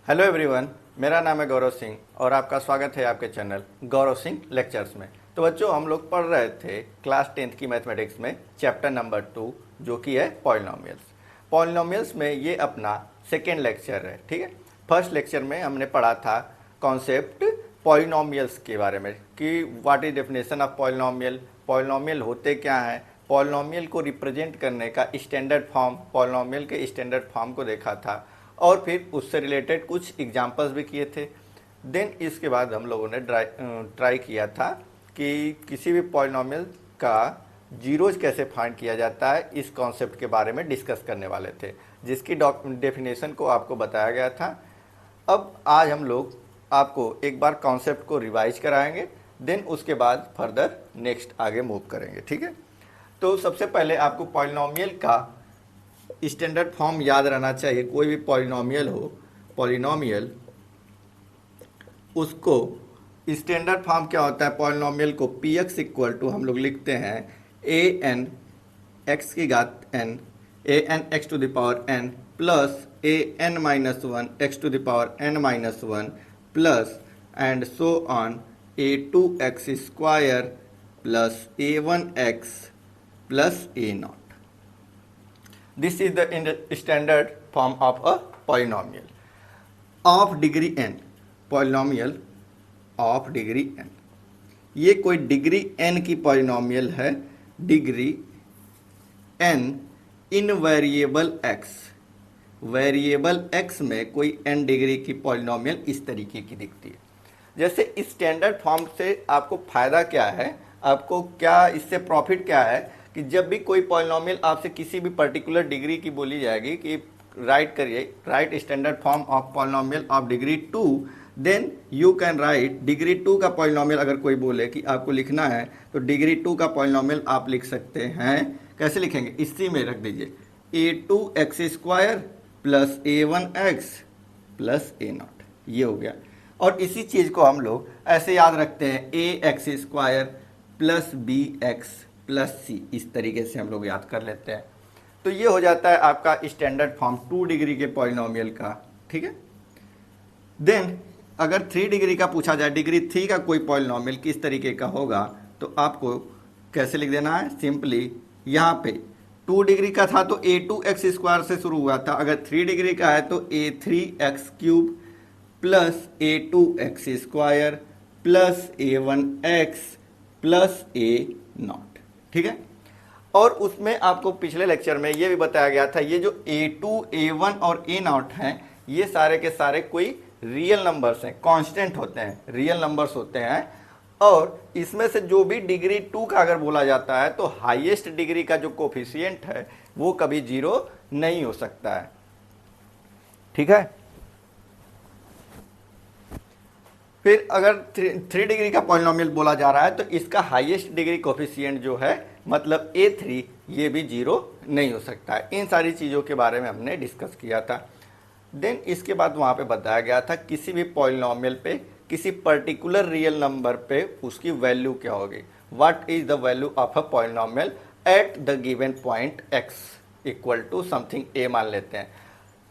Hello everyone, मेरा नाम है गौरव सिंह और आपका स्वागत है आपके चैनल गौरव सिंह लेक्चर्स में। तो बच्चों, हम लोग पढ़ रहे थे क्लास 10th की मैथमेटिक्स में चैप्टर नंबर 2 जो कि है पॉलिनोमियल्स। पॉलिनोमियल्स में ये अपना सेकेंड लेक्चर है, ठीक है। फर्स्ट लेक्चर में हमने पढ़ा था कॉन्सेप्ट पॉलिनोमियल्स के बारे में कि what is definition of polynomial, polynomial होते क्या हैं, पॉलिनोमियल को रिप्रेजेंट करने का स्टैंडर्ड फॉर्म, पॉलिनोमियल के स्टैंडर्ड फॉर्म को देखा था और फिर उससे रिलेटेड कुछ एग्जाम्पल्स भी किए थे। देन इसके बाद हम लोगों ने ट्राई किया था कि किसी भी पॉलिनोमियल का जीरोज कैसे फाइंड किया जाता है, इस कॉन्सेप्ट के बारे में डिस्कस करने वाले थे, जिसकी डेफिनेशन को आपको बताया गया था। अब आज हम लोग आपको एक बार कॉन्सेप्ट को रिवाइज कराएंगे, देन उसके बाद फर्दर नेक्स्ट आगे मूव करेंगे, ठीक है। तो सबसे पहले आपको पॉलिनोमियल का स्टैंडर्ड फॉर्म याद रहना चाहिए। कोई भी पॉलिनोमियल हो, पॉलिनोमियल उसको स्टैंडर्ड फॉर्म क्या होता है, पॉलिनोमियल को पी एक्स इक्वल टू हम लोग लिखते हैं ए एन एक्स की घात n, a n x to the power n plus a n minus one x to the power n minus one plus and so on a two x square plus a one x plus a not. This is the standard form of a polynomial of degree n, polynomial of degree n। ये कोई degree n की polynomial है, degree n इन variable x, variable x में कोई n degree की polynomial इस तरीके की दिखती है। जैसे स्टैंडर्ड फॉर्म से आपको फायदा क्या है, आपको क्या इससे प्रॉफिट क्या है कि जब भी कोई पॉलिनोमियल आपसे किसी भी पर्टिकुलर डिग्री की बोली जाएगी कि राइट करिए, write standard form of polynomial of degree 2, then you can write degree 2 का पॉलिनोमियल। अगर कोई बोले कि आपको लिखना है तो डिग्री 2 का पॉलिनोमियल आप लिख सकते हैं। कैसे लिखेंगे, इसी में रख दीजिए a two x square plus a one x plus a naught, ये हो गया। और इसी चीज़ को हम लोग ऐसे याद रखते हैं a x square plus b x plus c, इस तरीके से हम लोग याद कर लेते हैं। तो ये हो जाता है आपका स्टैंडर्ड फॉर्म 2 डिग्री के पॉलिनोमियल का, ठीक है। देन अगर 3 डिग्री का पूछा जाए, डिग्री 3 का कोई पॉलिनोमियल किस तरीके का होगा, तो आपको कैसे लिख देना है, सिंपली यहाँ पे 2 डिग्री का था तो ए टू एक्स स्क्वायर से शुरू हुआ था, अगर 3 डिग्री का है तो a three x cube plus a two x square plus a one x plus a naught, ठीक है। और उसमें आपको पिछले लेक्चर में ये भी बताया गया था, ये जो a2, a1 और a नॉट हैं, ये सारे के सारे कोई रियल नंबर्स हैं, कांस्टेंट होते हैं, रियल नंबर्स होते हैं। और इसमें से जो भी डिग्री 2 का अगर बोला जाता है तो हाईएस्ट डिग्री का जो कोफिशिएंट है वो कभी 0 नहीं हो सकता है, ठीक है। फिर अगर 3 डिग्री का पॉलिनोमियल बोला जा रहा है तो इसका हाईएस्ट डिग्री कोफिशिएंट जो है मतलब A3, ये भी 0 नहीं हो सकता है। इन सारी चीज़ों के बारे में हमने डिस्कस किया था। देन इसके बाद वहाँ पे बताया गया था किसी भी पॉलिनोमियल पे किसी पर्टिकुलर रियल नंबर पे उसकी वैल्यू क्या होगी, what is the value of a polynomial at the given point x equal to something a मान लेते हैं।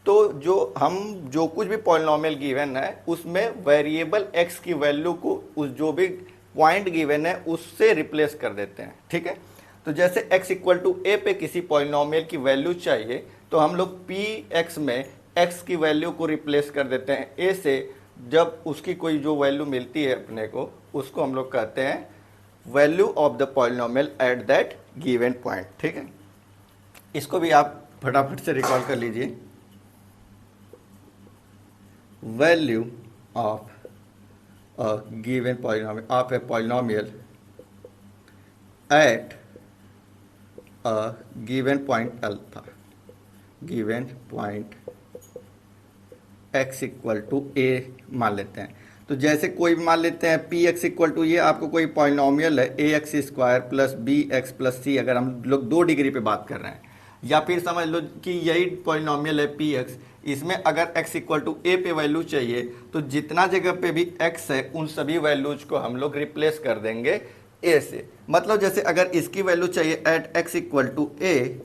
तो जो कुछ भी पॉलिनोमियल गिवन है उसमें वेरिएबल x की वैल्यू को उस जो भी पॉइंट गिवन है उससे रिप्लेस कर देते हैं, ठीक है। तो जैसे x इक्वल टू a पे किसी पॉलिनोमियल की वैल्यू चाहिए तो हम लोग पी एक्स में x की वैल्यू को रिप्लेस कर देते हैं a से। जब उसकी कोई जो वैल्यू मिलती है अपने को, उसको हम लोग कहते हैं value of the polynomial at that given point, ठीक है। इसको भी आप फटाफट से रिकॉल कर लीजिए, value of a given polynomial of a polynomial at a given point alpha, given point x equal to a मान लेते हैं। तो जैसे कोई भी मान लेते हैं पी एक्स इक्वल टू, ये आपको कोई पॉलिनोमियल है a x square plus b x plus c, अगर हम लोग 2 डिग्री पे बात कर रहे हैं, या फिर समझ लो कि यही पॉलिनोमियल है पी एक्स, इसमें अगर x इक्वल टू ए पे वैल्यू चाहिए तो जितना जगह पे भी x है उन सभी वैल्यूज को हम लोग रिप्लेस कर देंगे a से। मतलब जैसे अगर इसकी वैल्यू चाहिए at x equal to a,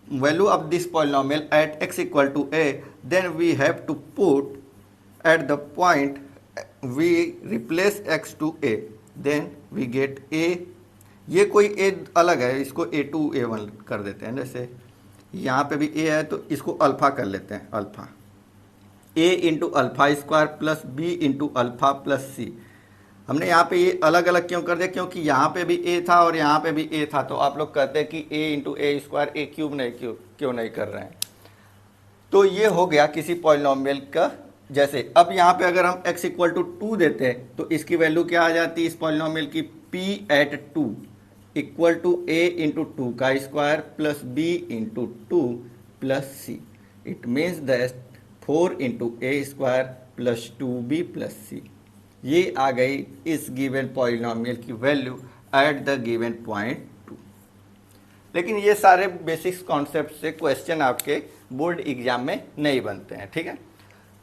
value of this polynomial at x equal to a, then we have to put at the point we replace x to a, then we get a. ये कोई a अलग है, इसको a2 a1 कर देते हैं। जैसे यहाँ पे भी a है तो इसको अल्फा कर लेते हैं, alpha a into alpha square plus b into alpha plus c. हमने यहाँ पे ये अलग अलग क्यों कर दिया, क्योंकि यहाँ पे भी a था और यहाँ पे भी a था, तो आप लोग कहते हैं कि a into a square a cube नहीं क्यों नहीं कर रहे हैं। तो ये हो गया किसी पॉलिनोमियल का। जैसे अब यहाँ पे अगर हम x इक्वल टू 2 देते हैं तो इसकी वैल्यू क्या आ जाती है इस पॉलिनोमियल की, p at 2 equal to a into 2 का square plus b into 2 plus c। It means that 4 into a square plus 2b plus c। ये आ गई इस गिवन पॉलिनोमियल की value at the given point 2। लेकिन ये सारे बेसिक्स कॉन्सेप्ट से क्वेश्चन आपके बोर्ड एग्जाम में नहीं बनते हैं, ठीक है।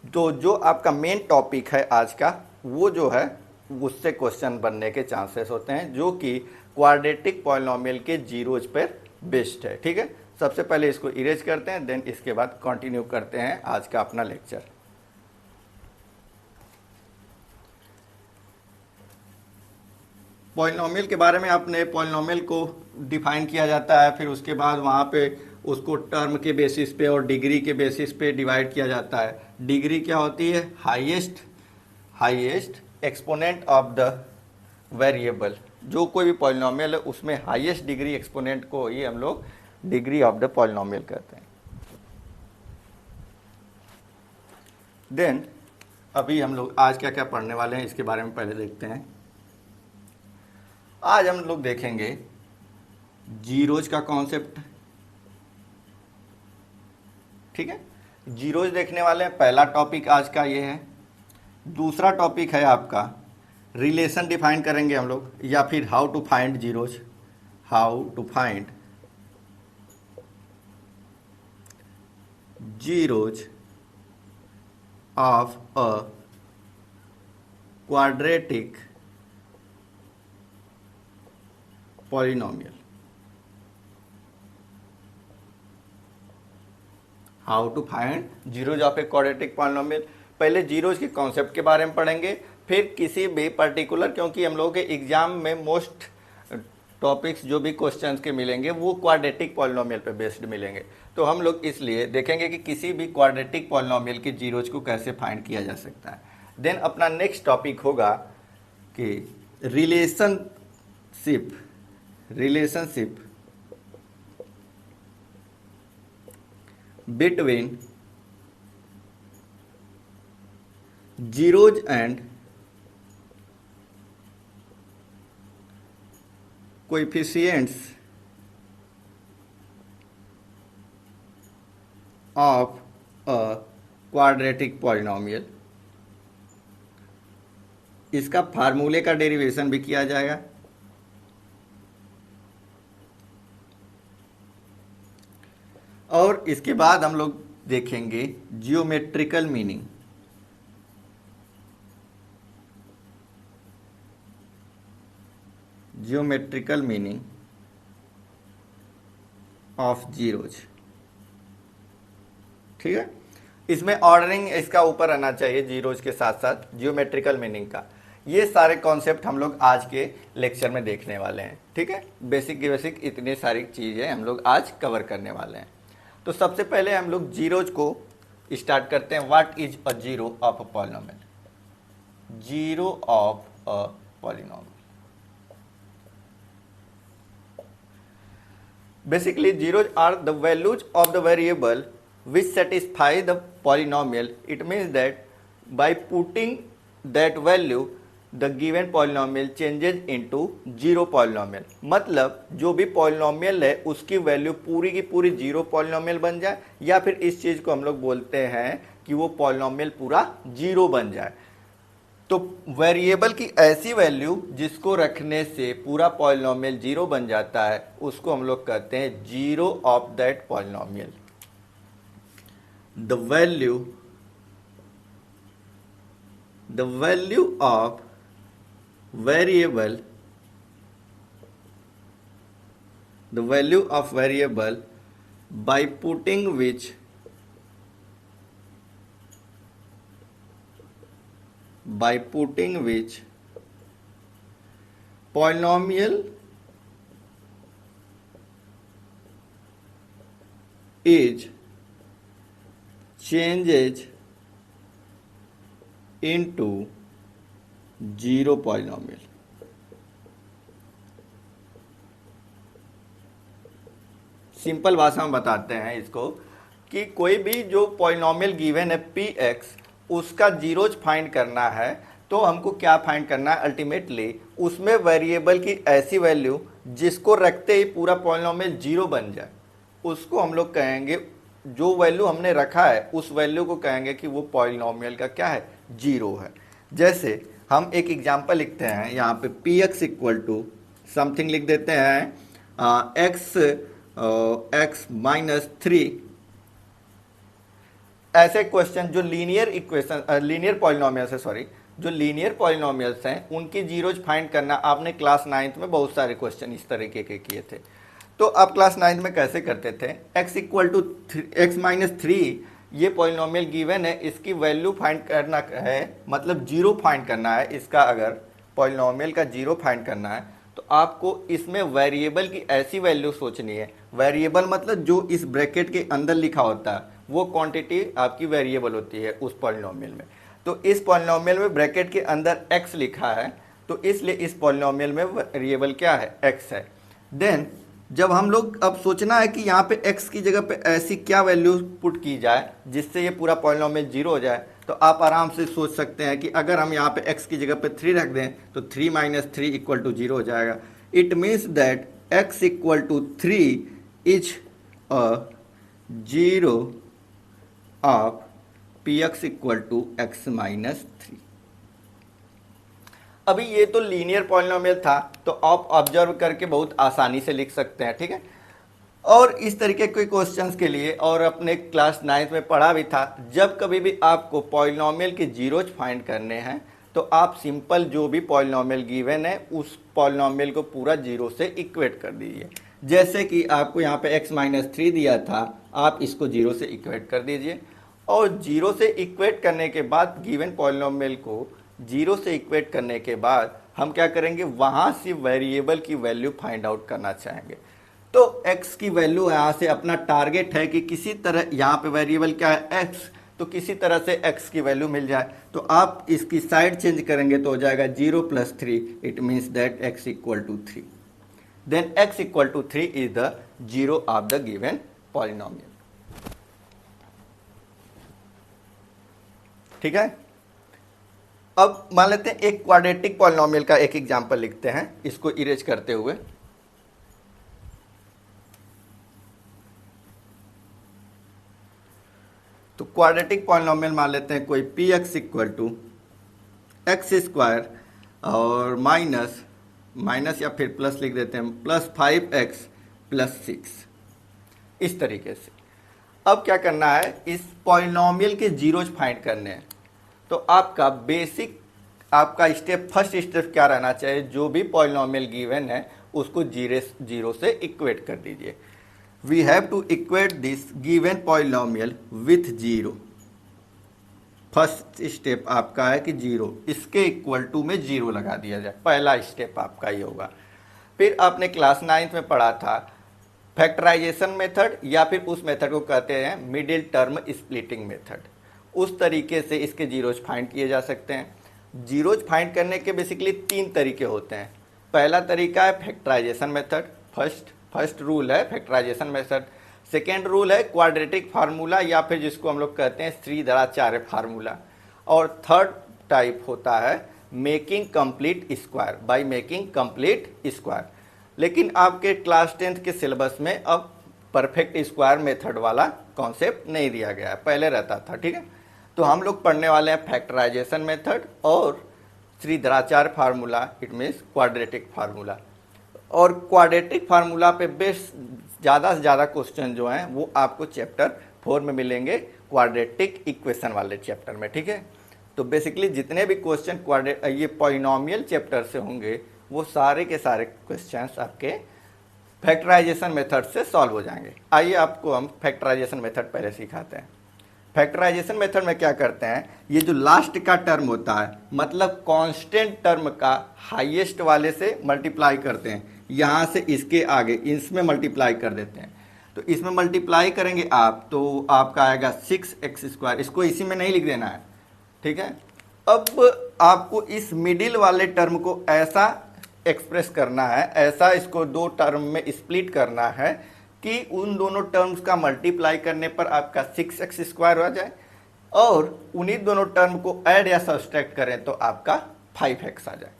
तो जो आपका मेन टॉपिक है आज का, वो जो है उससे क्वेश्चन बनने के चांसेस होते हैं, जो कि क्वाड्रेटिक पॉलिनोमियल के जीरोज पर बेस्ड है, ठीक है। सबसे पहले इसको इरेज करते हैं, देन इसके बाद कंटिन्यू करते हैं आज का अपना लेक्चर। पॉलिनोमियल के बारे में आपने पॉलिनोमियल को डिफाइन किया जाता है, फिर उसके बाद वहाँ पे उसको टर्म के बेसिस पे और डिग्री के बेसिस पे डिवाइड किया जाता है। डिग्री क्या होती है, highest exponent of the variable. जो कोई भी पॉलिनोमियल है उसमें हाईएस्ट डिग्री एक्सपोनेंट को ही हम लोग डिग्री ऑफ द पॉलिनोमियल कहते हैं। देन अभी हम लोग आज क्या क्या पढ़ने वाले हैं इसके बारे में पहले देखते हैं। आज हम लोग देखेंगे जीरोज का कॉन्सेप्ट, ठीक है। जीरोज देखने वाले हैं, पहला टॉपिक आज का ये है। दूसरा टॉपिक है आपका रिलेशन डिफाइन करेंगे हम लोग, या फिर how to find zeros, how to find zeros of a quadratic polynomial. How to find zeros of a quadratic polynomial. पहले जीरोज के कॉन्सेप्ट के बारे में पढ़ेंगे, फिर किसी भी पर्टिकुलर, क्योंकि हम लोगों के एग्जाम में मोस्ट टॉपिक्स जो भी क्वेश्चंस के मिलेंगे वो क्वाड्रेटिक पॉलिनोमियल पे बेस्ड मिलेंगे, तो हम लोग इसलिए देखेंगे कि किसी भी क्वाड्रेटिक पॉलिनोमियल के जीरोज को कैसे फाइंड किया जा सकता है। देन अपना नेक्स्ट टॉपिक होगा कि relationship between zeros and coefficients of a quadratic polynomial। इसका फार्मूले का डेरिवेशन भी किया जाएगा। और इसके बाद हम लोग देखेंगे geometrical meaning, geometrical meaning of zeros, ठीक है। इसमें ऑर्डरिंग इसका ऊपर आना चाहिए जीरोज के साथ साथ जियोमेट्रिकल मीनिंग का। ये सारे कॉन्सेप्ट हम लोग आज के लेक्चर में देखने वाले हैं, ठीक है। बेसिक की बेसिक इतनी सारी चीज़ें हम लोग आज कवर करने वाले हैं। तो सबसे पहले हम लोग जीरोज को स्टार्ट करते हैं। What is a zero of a polynomial, zero of a polynomial. Basically zeros are the values of the variable which satisfy the polynomial. It means that by putting that value the given polynomial changes into zero polynomial। मतलब जो भी polynomial है उसकी value पूरी की पूरी zero polynomial बन जाए, या फिर इस चीज़ को हम लोग बोलते हैं कि वो polynomial पूरा जीरो बन जाए। तो वेरिएबल की ऐसी वैल्यू जिसको रखने से पूरा polynomial जीरो बन जाता है उसको हम लोग कहते हैं zero of that polynomial। the value of variable, by putting which polynomial is changes into zero polynomial. Simple भाषा में बताते हैं इसको कि कोई भी जो पॉलिनोमियल गिवन है पी एक्स, उसका जीरोज फाइंड करना है, तो हमको क्या फाइंड करना है अल्टीमेटली, उसमें वेरिएबल की ऐसी वैल्यू जिसको रखते ही पूरा पॉलिनोमियल जीरो बन जाए, उसको हम लोग कहेंगे, जो वैल्यू हमने रखा है उस वैल्यू को कहेंगे कि वो पॉलिनोमियल का क्या है, जीरो है। जैसे हम एक एग्जांपल लिखते हैं यहाँ पे p x equal to something लिख देते हैं एक्स माइनस थ्री। ऐसे क्वेश्चन जो लीनियर इक्वेशन लीनियर पॉलिनोमियल्स है, सॉरी, जो लीनियर पॉलिनोमियल्स हैं उनकी जीरोज फाइंड करना, आपने क्लास 9th में बहुत सारे क्वेश्चन इस तरीके के किए थे। तो आप क्लास 9th में कैसे करते थे, x equal to x minus three, ये पॉलिनोमियल गिवन है, इसकी वैल्यू फाइंड करना है, मतलब जीरो फाइंड करना है इसका। अगर पॉलिनोमियल का जीरो फाइंड करना है तो आपको इसमें वेरिएबल की ऐसी वैल्यू सोचनी है, वेरिएबल मतलब जो इस ब्रैकेट के अंदर लिखा होता है वो क्वांटिटी आपकी वेरिएबल होती है उस पॉलिनोमियल में। तो इस पॉलिनोमियल में ब्रैकेट के अंदर x लिखा है, तो इसलिए इस पॉलिनोमियल में वेरिएबल क्या है, x है। देन जब हम लोग अब सोचना है कि यहाँ पे x की जगह पे ऐसी क्या वैल्यू पुट की जाए जिससे ये पूरा पॉलिनोमियल जीरो हो जाए, तो आप आराम से सोच सकते हैं कि अगर हम यहाँ पे x की जगह पे 3 रख दें तो 3 minus three equal to zero हो जाएगा। It means that x equal to 3 is a zero of p x equal to x minus three. अभी ये तो लीनियर पॉलिनोमियल था, तो आप ऑब्जर्व करके बहुत आसानी से लिख सकते हैं, ठीक है। और इस तरीके के क्वेश्चंस के लिए, और अपने क्लास 9th में पढ़ा भी था, जब कभी भी आपको पॉलिनोमियल के जीरोज फाइंड करने हैं तो आप सिंपल जो भी पॉलिनोमियल गिवन है उस पॉलिनोमियल को पूरा जीरो से इक्वेट कर दीजिए। जैसे कि आपको यहाँ पे x माइनस थ्री दिया था, आप इसको जीरो से इक्वेट कर दीजिए, और जीरो से इक्वेट करने के बाद गिवन पॉलिनोमियल को जीरो से इक्वेट करने के बाद हम क्या करेंगे, वहाँ से वेरिएबल की वैल्यू फाइंड आउट करना चाहेंगे। तो x की वैल्यू यहाँ से अपना टारगेट है कि किसी तरह, यहाँ पे वेरिएबल क्या है x, तो किसी तरह से x की वैल्यू मिल जाए। तो आप इसकी साइड चेंज करेंगे तो हो जाएगा 0 plus 3, it means that x equal to 3। Then x equal to 3 is the zero of the given polynomial. ठीक है। अब मान लेते हैं एक क्वाड्रेटिक पॉलिनोमियल का एक एग्जांपल लिखते हैं, इसको इरेज करते हुए। तो क्वाड्रेटिक पॉलिनोमियल मान लेते हैं कोई p x equal to x square और माइनस माइनस या फिर प्लस लिख देते हैं प्लस 5x प्लस 6, इस तरीके से। अब क्या करना है, इस पॉलिनोमियल के जीरोज फाइंड करने हैं। तो आपका बेसिक, आपका स्टेप, फर्स्ट स्टेप क्या रहना चाहिए, जो भी पॉलिनोमियल गिवन है उसको जीरो से इक्वेट कर दीजिए। We have to equate this given polynomial with zero. First step आपका है कि जीरो, इसके इक्वल टू में जीरो लगा दिया जाए, पहला स्टेप आपका ये होगा। फिर आपने क्लास 9th में पढ़ा था फैक्टराइजेशन मेथड, या फिर उस मेथड को कहते हैं मिडिल टर्म स्प्लिटिंग मेथड। उस तरीके से इसके जीरोज फाइंड किए जा सकते हैं। जीरोज फाइंड करने के बेसिकली 3 तरीके होते हैं। पहला तरीका है फैक्टराइजेशन मेथड, फर्स्ट रूल है फैक्टराइजेशन मेथड। सेकेंड रूल है क्वाड्रेटिक फार्मूला, या फिर जिसको हम लोग कहते हैं श्रीधराचार्य फार्मूला। और थर्ड टाइप होता है making complete square, by making complete square. लेकिन आपके क्लास 10th के सिलेबस में अब परफेक्ट स्क्वायर मेथड वाला कॉन्सेप्ट नहीं दिया गया है, पहले रहता था, ठीक है। तो हम लोग पढ़ने वाले हैं फैक्टराइजेशन मेथड और Shridharacharya formula, it means quadratic formula. और क्वाड्रेटिक फार्मूला पे बेस ज़्यादा से ज़्यादा क्वेश्चन जो हैं वो आपको चैप्टर 4 में मिलेंगे, क्वाड्रेटिक इक्वेशन वाले चैप्टर में, ठीक है। तो बेसिकली जितने भी क्वेश्चन ये पॉलिनोमियल चैप्टर से होंगे वो सारे के सारे क्वेश्चंस आपके फैक्टराइजेशन मेथड से सॉल्व हो जाएंगे। आइए आपको हम फैक्टराइजेशन मेथड पहले सिखाते हैं। फैक्टराइजेशन मेथड में क्या करते हैं, ये जो लास्ट का टर्म होता है मतलब कांस्टेंट टर्म का हाईएस्ट वाले से मल्टीप्लाई करते हैं, यहाँ से इसके आगे इसमें मल्टीप्लाई कर देते हैं। तो इसमें मल्टीप्लाई करेंगे आप तो आपका आएगा 6x², इसको इसी में नहीं लिख देना है, ठीक है। अब आपको इस मिडिल वाले टर्म को ऐसा एक्सप्रेस करना है, ऐसा इसको दो टर्म में स्प्लिट करना है कि उन दोनों टर्म्स का मल्टीप्लाई करने पर आपका 6x² आ जाए और उन्हीं दोनों टर्म को ऐड या सब्सट्रैक्ट करें तो आपका 5x आ जाए।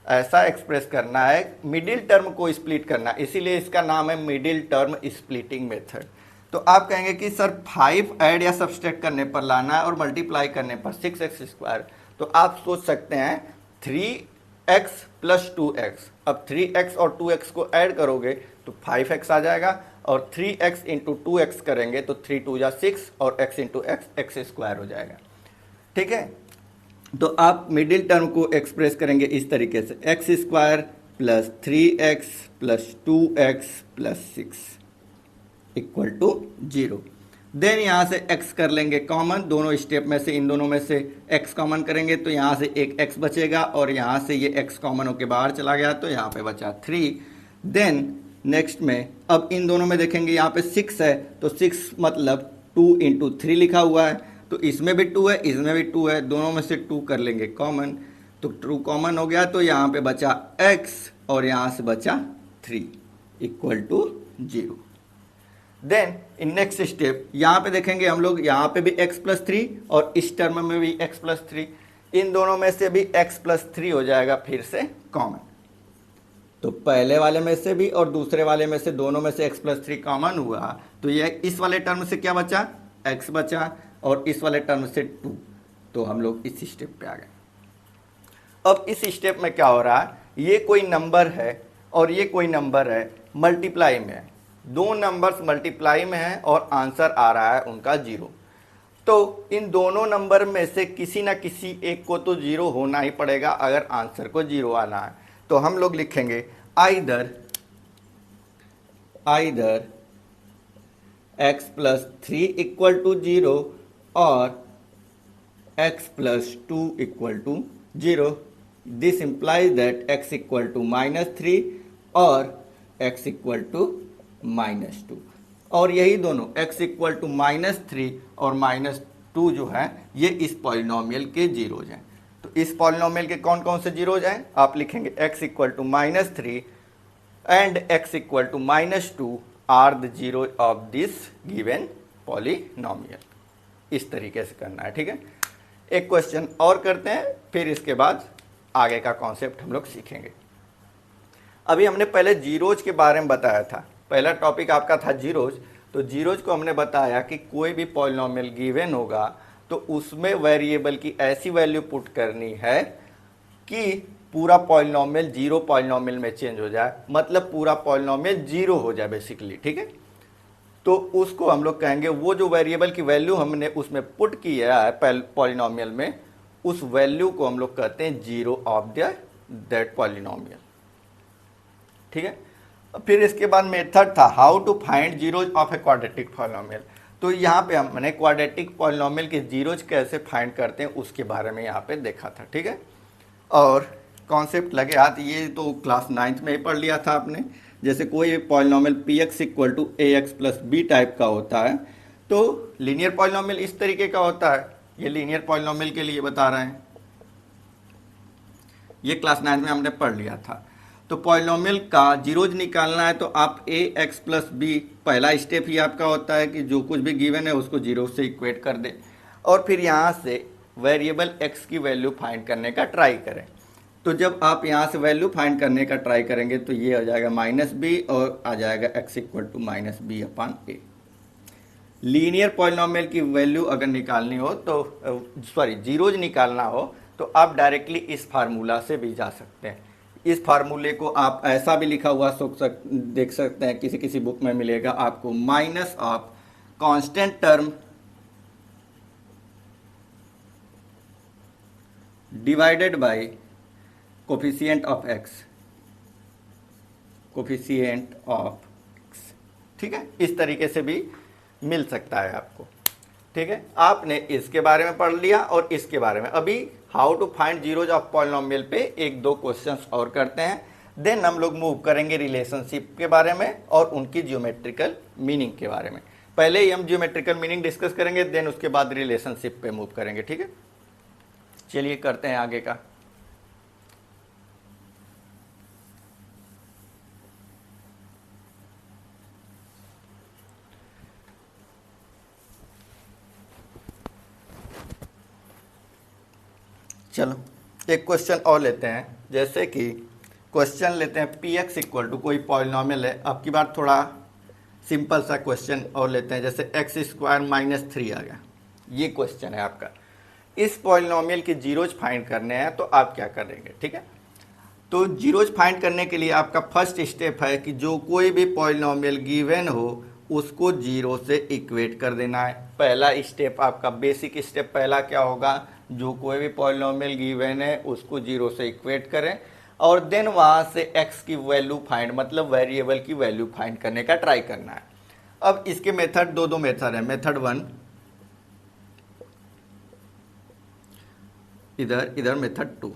ऐसा एक्सप्रेस करना है, मिडिल टर्म को स्प्लिट करना, इसीलिए इसका नाम है मिडिल टर्म स्प्लिटिंग मेथड। तो आप कहेंगे कि सर 5 ऐड या सब्सट्रैक्ट करने पर लाना है और मल्टीप्लाई करने पर 6x², तो आप सोच सकते हैं 3x + 2x। अब 3x और 2x को ऐड करोगे तो 5x आ जाएगा और 3x × 2x करेंगे तो 3 2 जा 6 और x × x x² हो जाएगा, ठीक है। तो आप मिडिल टर्म को एक्सप्रेस करेंगे इस तरीके से x² + 3x + 2x + 6 = 0। देन यहाँ से x कर लेंगे कॉमन, दोनों स्टेप में से इन दोनों में से x कॉमन करेंगे तो यहाँ से एक x बचेगा और यहाँ से ये x कॉमन होके बाहर चला गया तो यहाँ पे बचा 3। देन नेक्स्ट में अब इन दोनों में देखेंगे यहाँ पे 6 है तो 6 मतलब 2 × 3 लिखा हुआ है, तो इसमें भी 2 है इसमें भी 2 है, दोनों में से 2 कर लेंगे कॉमन, तो 2 कॉमन हो गया तो यहाँ पे बचा x और यहाँ से बचा 3 = 0। देन इन नेक्स्ट स्टेप यहाँ पे देखेंगे हम लोग, यहाँ पे भी x + 3 और इस टर्म में भी x + 3, इन दोनों में से भी x + 3 हो जाएगा फिर से कॉमन। तो पहले वाले में से भी और दूसरे वाले में से दोनों में से x + 3 कॉमन हुआ तो ये इस वाले टर्म से क्या बचा, x बचा और इस वाले टर्म से 2, तो हम लोग इस स्टेप पे आ गए। अब इस स्टेप में क्या हो रहा है, ये कोई नंबर है और ये कोई नंबर है, मल्टीप्लाई में है, दो नंबर्स मल्टीप्लाई में है और आंसर आ रहा है उनका 0। तो इन दोनों नंबर में से किसी ना किसी एक को तो 0 होना ही पड़ेगा अगर आंसर को 0 आना है। तो हम लोग लिखेंगे आइदर x + 3 = 0 और x + 2 = 0। This implies that x = -3 और x = -2, और यही दोनों x = -3 और -2 जो है ये इस पॉलिनोमियल के जीरोज हैं। तो इस पॉलिनोमियल के कौन कौन से जीरोज हैं, आप लिखेंगे x = -3 and x = -2 are the zero of this given polynomial. इस तरीके से करना है, ठीक है। एक क्वेश्चन और करते हैं फिर इसके बाद आगे का कॉन्सेप्ट हम लोग सीखेंगे। अभी हमने पहले जीरोज के बारे में बताया था, पहला टॉपिक आपका था जीरोज। तो जीरोज को हमने बताया कि कोई भी पॉलिनोमियल गिवन होगा तो उसमें वेरिएबल की ऐसी वैल्यू पुट करनी है कि पूरा पॉलिनोमियल 0 पॉलिनोमियल में चेंज हो जाए, मतलब पूरा पॉलिनोमियल 0 हो जाए बेसिकली, ठीक है। तो उसको हम लोग कहेंगे, वो जो वेरिएबल की वैल्यू हमने उसमें पुट किया है पॉलिनोमियल में, उस वैल्यू को हम लोग कहते हैं 0 ऑफ दैट पॉलिनोमियल, ठीक है। फिर इसके बाद मेथड था how to find zeros of a quadratic polynomial. तो यहाँ पे हमने क्वाड्रेटिक पॉलिनोमियल के जीरोज कैसे फाइंड करते हैं उसके बारे में यहाँ पे देखा था, ठीक है। और कॉन्सेप्ट लगे हाथ, ये तो क्लास 9th में ही पढ़ लिया था आपने। जैसे कोई polynomial px = ax + b type का होता है तो लीनियर पॉलिनोमियल इस तरीके का होता है। ये लीनियर पॉलिनोमियल के लिए बता रहे हैं, ये क्लास 9th में हमने पढ़ लिया था। तो पॉलिनोमियल का जीरोज निकालना है तो आप ax + b, पहला स्टेप ही आपका होता है कि जो कुछ भी गिवन है उसको 0 से इक्वेट कर दें और फिर यहाँ से वेरिएबल x की वैल्यू फाइंड करने का ट्राई करें। तो जब आप यहाँ से वैल्यू फाइंड करने का ट्राई करेंगे तो ये आ जाएगा -b और आ जाएगा x = -b/a। लीनियर पॉलिनोमियल की वैल्यू अगर निकालनी हो तो जीरोज निकालना हो तो आप डायरेक्टली इस फार्मूला से भी जा सकते हैं। इस फार्मूले को आप ऐसा भी लिखा हुआ देख सकते हैं, किसी किसी बुक में मिलेगा आपको, minus of constant term divided by coefficient of x coefficient of x। ठीक है, इस तरीके से भी मिल सकता है आपको। ठीक है, आपने इसके बारे में पढ़ लिया और इसके बारे में। अभी how to find zeros of polynomial पे एक दो क्वेश्चंस और करते हैं, देन हम लोग मूव करेंगे रिलेशनशिप के बारे में और उनकी ज्योमेट्रिकल मीनिंग के बारे में। पहले ही हम ज्योमेट्रिकल मीनिंग डिस्कस करेंगे, देन उसके बाद रिलेशनशिप पे मूव करेंगे। ठीक है, चलिए करते हैं आगे का। चलो एक क्वेश्चन और लेते हैं, जैसे कि क्वेश्चन लेते हैं पी एक्स इक्वल टू कोई पॉलिनोमियल है। अब की बार थोड़ा सिंपल सा क्वेश्चन और लेते हैं, जैसे एक्स स्क्वायर माइनस 3 आ गया, ये क्वेश्चन है आपका। इस पॉलिनोमियल के जीरोज फाइंड करने हैं, तो आप क्या करेंगे? ठीक है, तो जीरोज फाइंड करने के लिए आपका फर्स्ट स्टेप है कि जो कोई भी पॉलिनोमियल गिवन हो उसको जीरो से इक्वेट कर देना है। पहला स्टेप आपका बेसिक स्टेप पहला क्या होगा? जो कोई भी पॉलिनोमियल गिवन है उसको जीरो से इक्वेट करें और देन वहां से x की वैल्यू फाइंड, मतलब वेरिएबल की वैल्यू फाइंड करने का ट्राई करना है। अब इसके मेथड दो मेथड है। मेथड 1 इधर मेथड 2।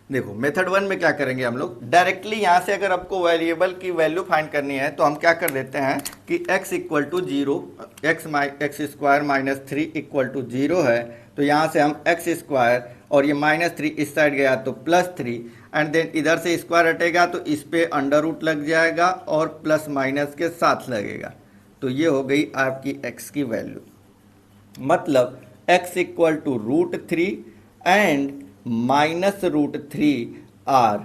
देखो मेथड 1 में क्या करेंगे हम लोग, डायरेक्टली यहां से अगर आपको वेरिएबल की वैल्यू फाइंड करनी है तो हम क्या कर देते हैं कि x equal to 0, x square minus 3 equal to 0 है, तो यहां से हम एक्स स्क्वायर और ये -3 इस साइड गया तो +3, एंड देन इधर से स्क्वायर हटेगा तो इस पे अंडर रूट लग जाएगा और प्लस माइनस के साथ लगेगा, तो ये हो गई आपकी x की वैल्यू। मतलब x equal to √3 and -√3 are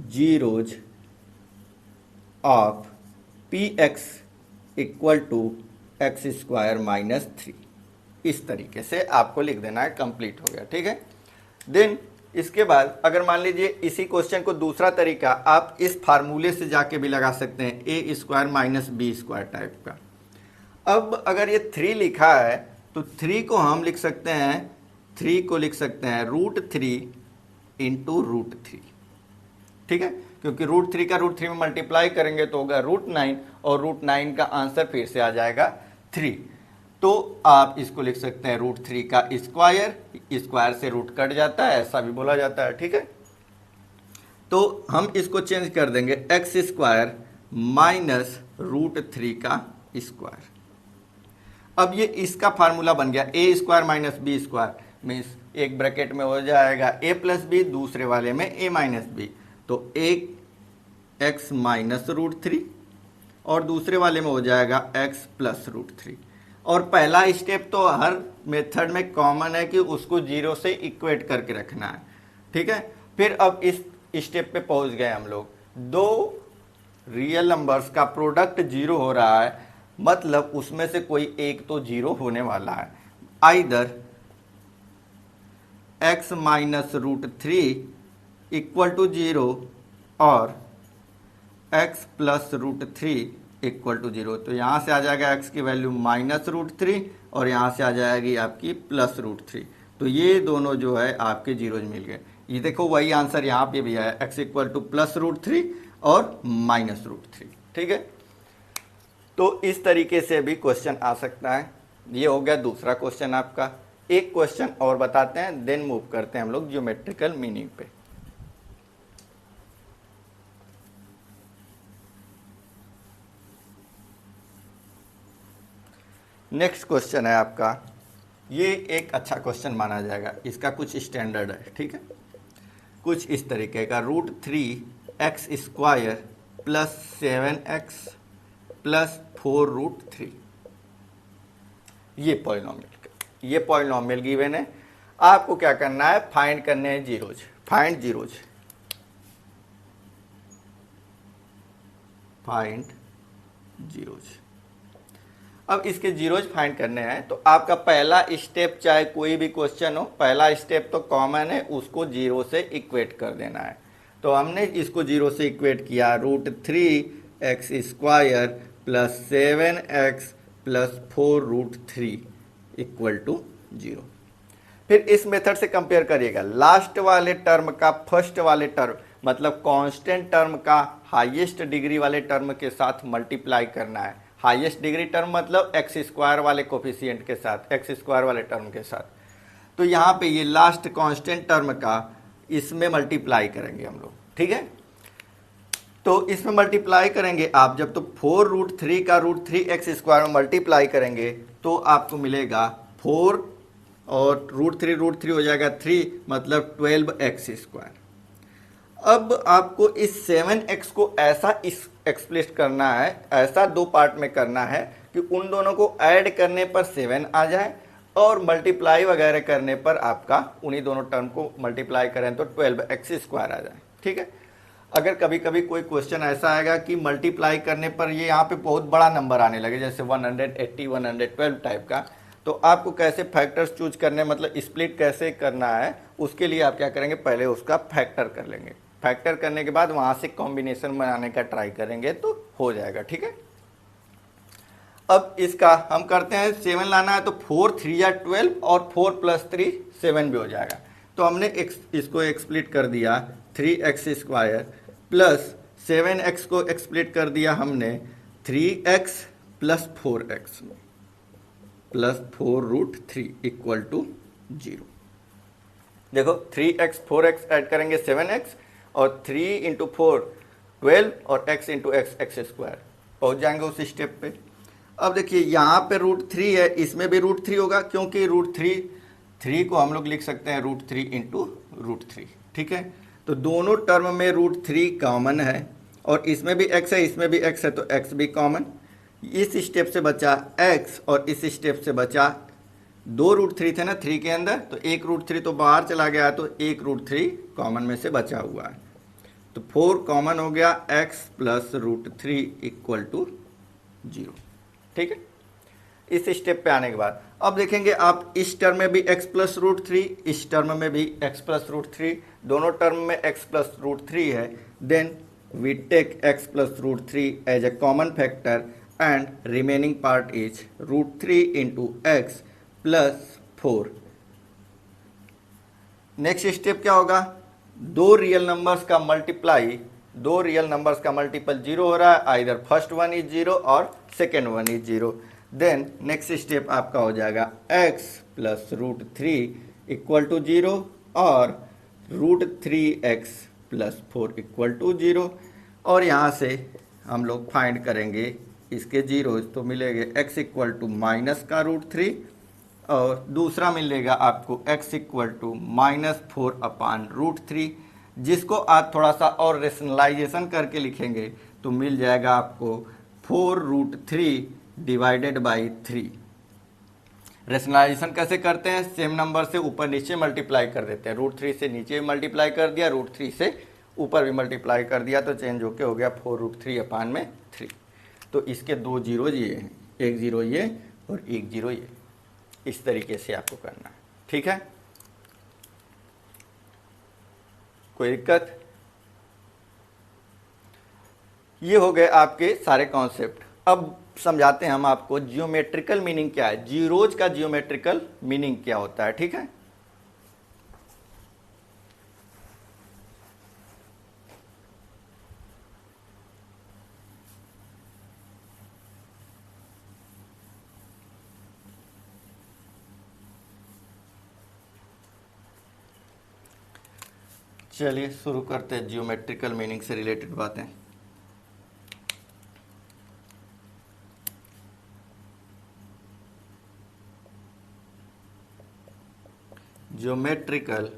zeros of p x equal to x square minus 3। इस तरीके से आपको लिख देना है, कंप्लीट हो गया। ठीक है, देन इसके बाद अगर मान लीजिए इसी क्वेश्चन को दूसरा तरीका आप इस फार्मूले से जाके भी लगा सकते हैं, a square minus b square type का। अब अगर ये 3 लिखा है तो 3 को हम लिख सकते हैं, 3 को लिख सकते हैं √3 इंटू √3। ठीक है, क्योंकि √3 का √3 में मल्टीप्लाई करेंगे तो होगा √9 और √9 का आंसर फिर से आ जाएगा 3। तो आप इसको लिख सकते हैं √3 का स्क्वायर, स्क्वायर से रूट कट जाता है, ऐसा भी बोला जाता है। ठीक है, तो हम इसको चेंज कर देंगे एक्स स्क्वायर माइनस √3 का स्क्वायर। अब ये इसका फार्मूला बन गया a square minus b square, means एक ब्रैकेट में हो जाएगा a प्लस बी, दूसरे वाले में a माइनस बी, तो एक x माइनस √3 और दूसरे वाले में हो जाएगा x प्लस √3। और पहला स्टेप तो हर मेथड में कॉमन है कि उसको जीरो से इक्वेट करके रखना है। ठीक है, फिर अब इस स्टेप पे पहुंच गए हम लोग, दो रियल नंबर्स का प्रोडक्ट जीरो हो रहा है, मतलब उसमें से कोई एक तो जीरो होने वाला है। Either x minus √3 equal to 0 और x प्लस √3 इक्वल टू 0। तो यहाँ से आ जाएगा x की वैल्यू माइनस √3 और यहाँ से आ जाएगी आपकी प्लस √3। तो ये दोनों जो है आपके जीरोज मिल गए। ये देखो वही आंसर यहाँ पे भी है, x इक्वल टू प्लस √3 और माइनस √3। ठीक है, तो इस तरीके से भी क्वेश्चन आ सकता है। ये हो गया दूसरा क्वेश्चन आपका। एक क्वेश्चन और बताते हैं, देन मूव करते हैं हम लोग ज्योमेट्रिकल मीनिंग पे। नेक्स्ट क्वेश्चन है आपका, ये एक अच्छा क्वेश्चन माना जाएगा, इसका कुछ स्टैंडर्ड है। ठीक है, कुछ इस तरीके का, √3x² प्लस 7x प्लस 4√3। ये पॉलिनोमियल गिवन है। आपको क्या करना है, फाइंड करने हैं जीरोज। Find zeros. अब इसके जीरोज फाइंड करने हैं तो आपका पहला स्टेप, चाहे कोई भी क्वेश्चन हो, पहला स्टेप तो कॉमन है, उसको जीरो से इक्वेट कर देना है। तो हमने इसको जीरो से इक्वेट किया, √3x² plus 7x plus 4√3 equal to 0। फिर इस मेथड से कंपेयर करिएगा, लास्ट वाले टर्म का फर्स्ट वाले टर्म मतलब कांस्टेंट टर्म का हाईएस्ट डिग्री वाले टर्म के साथ मल्टीप्लाई करना है। हाईएस्ट डिग्री टर्म मतलब एक्स स्क्वायर वाले कोफिशिएंट के साथ, एक्स स्क्वायर वाले टर्म के साथ। तो यहाँ पे ये लास्ट कांस्टेंट टर्म का इसमें मल्टीप्लाई करेंगे हम लोग, ठीक है। तो इसमें मल्टीप्लाई करेंगे आप जब, तो 4√3 का √3x² में मल्टीप्लाई करेंगे तो आपको मिलेगा 4 और √3 हो जाएगा 3 मतलब 12x²। अब आपको इस 7x को ऐसा एक्सप्रेस करना है, ऐसा दो पार्ट में करना है कि उन दोनों को ऐड करने पर 7 आ जाए और मल्टीप्लाई वगैरह करने पर आपका उन्हीं दोनों टर्म को मल्टीप्लाई करें तो 12x² आ जाए, ठीक है। अगर कभी कभी कोई क्वेश्चन ऐसा आएगा कि मल्टीप्लाई करने पर ये यहाँ पे बहुत बड़ा नंबर आने लगे, जैसे 180 112 टाइप का, तो आपको कैसे फैक्टर्स चूज करने, मतलब स्प्लिट कैसे करना है, उसके लिए आप क्या करेंगे, पहले उसका फैक्टर कर लेंगे। फैक्टर करने के बाद वहाँ से कॉम्बिनेशन बनाने का ट्राई करेंगे तो हो जाएगा, ठीक है। अब इसका हम करते हैं, 7 लाना है तो 4 3 या 12 और 4 + 3 7 भी हो जाएगा। तो हमने इसको एक्सप्लिट कर दिया 3x² प्लस 7x को एक्सप्लिट कर दिया हमने 3x + 4x में प्लस 4√3 = 0। देखो 3x 4x ऐड करेंगे 7x और 3 × 4 12 और x × x x², पहुँच जाएंगे उस स्टेप पे। अब देखिए यहाँ पे √3 है, इसमें भी √3 होगा क्योंकि √3 को हम लोग लिख सकते हैं √3 × √3, ठीक है। तो दोनों टर्म में √3 कॉमन है और इसमें भी x है, इसमें भी x है, तो x भी कॉमन। इस स्टेप से बचा x और इस स्टेप से बचा 2 √3 थे ना 3 के अंदर, तो 1 √3 तो बाहर चला गया, तो 1 √3 कॉमन में से बचा हुआ है। तो 4 कॉमन हो गया, x + √3 = 0, ठीक है। इस स्टेप पे आने के बाद अब देखेंगे आप इस टर्म में भी x + √3, इस टर्म में भी x + √3, दोनों टर्म में x + √3 है। Then we take x + √3 as a common factor and remaining part is √3 × x + 4। Next step क्या होगा, दो रियल नंबर्स का मल्टीप्लाई, दो रियल नंबर्स का मल्टीपल 0 हो रहा है, आइदर फर्स्ट वन इज 0 और second one is 0। Then next step आपका हो जाएगा x + √3 = 0 और √3x + 4 = 0। और यहाँ से हम लोग फाइंड करेंगे इसके जीरोज, तो मिलेंगे x = -√3 और दूसरा मिलेगा आपको x = -4/√3, जिसको आप थोड़ा सा और रेशनलाइजेशन करके लिखेंगे तो मिल जाएगा आपको 4√3 / 3। रेशनलाइजेशन कैसे करते हैं, सेम नंबर से ऊपर नीचे मल्टीप्लाई कर देते हैं, √3 से नीचे भी मल्टीप्लाई कर दिया, √3 से ऊपर भी मल्टीप्लाई कर दिया, तो चेंज होके हो गया 4√3/3। तो इसके दो जीरोज ये हैं, एक जीरो ये और एक जीरो ये, इस तरीके से आपको करना है, ठीक है। कोई दिक्कत? ये हो गए आपके सारे कॉन्सेप्ट। अब समझाते हैं हम आपको जियोमेट्रिकल मीनिंग क्या है, जीरोज का जियोमेट्रिकल मीनिंग क्या होता है, ठीक है। चलिए शुरू करते हैं जियोमेट्रिकल मीनिंग से रिलेटेड बातें। Geometrical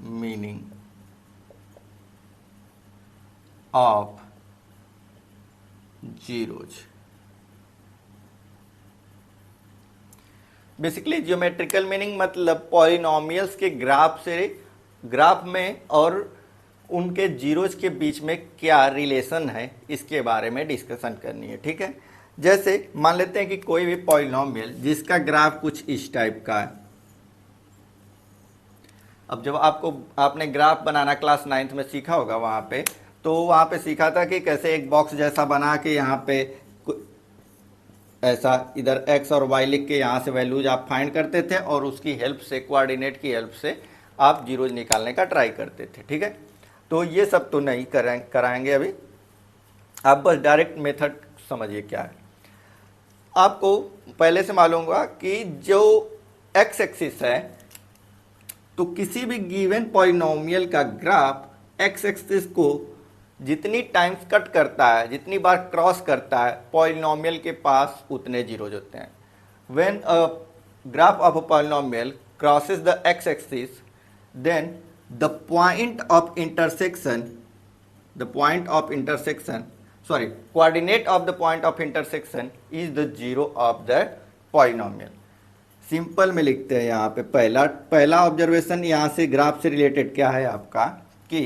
meaning of zeros. Basically geometrical meaning मतलब पॉलिनोमियल्स के ग्राफ से, ग्राफ में और उनके जीरोज के बीच में क्या रिलेशन है, इसके बारे में डिस्कशन करनी है, ठीक है। जैसे मान लेते हैं कि कोई भी पॉलिनोमियल जिसका ग्राफ कुछ इस टाइप का है। अब जब आपने ग्राफ बनाना क्लास 9th में सीखा होगा, वहाँ पे सीखा था कि कैसे एक बॉक्स जैसा बना के यहाँ पे ऐसा इधर x और y लिख के यहाँ से वैल्यूज आप फाइंड करते थे और उसकी हेल्प से, कोऑर्डिनेट की हेल्प से आप जीरोज निकालने का ट्राई करते थे। ठीक है, तो ये सब तो नहीं कराएंगे अभी, आप बस डायरेक्ट मेथड समझिए क्या है। आपको पहले से मालूम होगा कि जो x एक्सिस है, तो किसी भी गिवन पॉलिनोमियल का ग्राफ x एक्सिस को जितनी टाइम्स कट करता है, जितनी बार क्रॉस करता है, पॉलिनोमियल के पास उतने जीरोज होते हैं। When a graph of a polynomial crosses the x axis, then the point of intersection coordinate of the point of intersection is the zero of that polynomial। Simple में लिखते हैं यहाँ पे पहला ऑब्जर्वेशन यहाँ से ग्राफ से रिलेटेड क्या है आपका कि